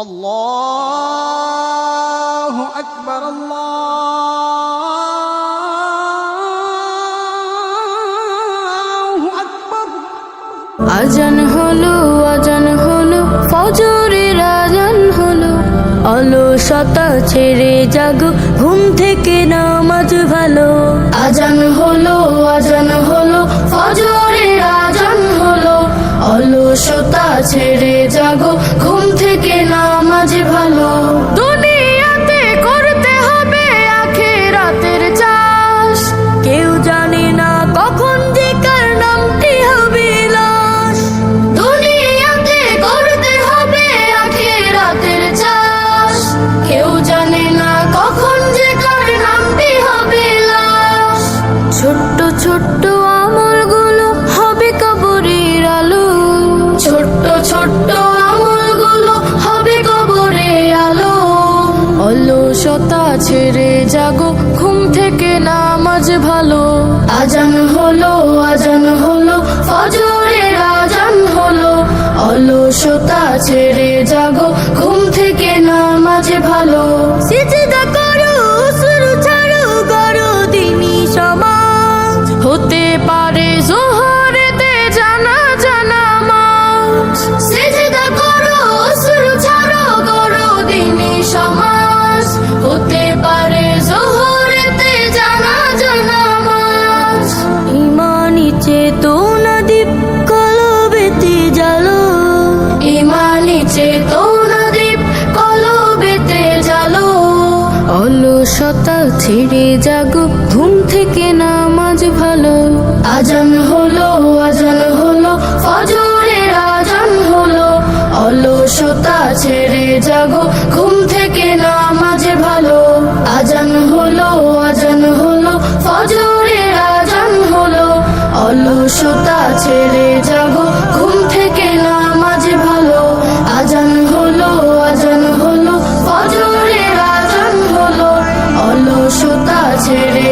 আল্লাহু আকবার, আল্লাহু আকবার। আজান হলো ফজরের আজান হলো, অলসতা ছেড়ে জাগো, ঘুম থেকে নামাজ ভালো। আজান হলো ফজরের আজান হলো, অলসতা ছেড়ে জাগো, ঘুম থেকে নামাজ ভালো। দুনিয়াতে করতে হবে আখিরাতের চাষ, কেউ জানে না কখন যে কার নামটি হবে লাশ। দুনিয়াতে করতে হবে আখিরাতের চাষ, কেউ জানে না কখন যে কার নামটি হবে লাশ। ছোট্ট ছোট্ট আমলগুলো হবে কবরের আলো, ছোট্ট ছোট্ট আমলগুলো হবে কবরের আলো। অলসতা ছেড়ে জাগো, ঘুম থেকে নামাজ ভালো। আজান হলো ফজরের আজান হলো, অলসতা ছেড়ে জাগো, ঘুম থেকে নামাজ ভালো। সিজদা করো, শুরু ছাড়ো, করো দিনী সমাজ, হতে পারে জোহরেতে জানাজা নামাজ। সিজদা করো, শুরু ছাড়ো, করো দিনী সমাজ, হতে পারে জোহরেতে জানাজা নামাজ। ইমানি চেতনা দীপ কলবেতে জ্বালো, ইমানি চেতনা দীপ কলবেতে জ্বালো। অলসতা ছেড়ে জাগো, ঘুম থেকে নামাজ ভালো। আজান হলো ফজরের আজান হলো, অলসতা ছেড়ে জাগো, ঘুম থেকে নামাজ ভালো। আজান হলো ফজরের আজান হলো, অলসতা ছেড়ে জাগো, ঘুম থেকে নামাজ ভালো। আজান হলো ফজরের আজান হলো, অলসতা ছেড়ে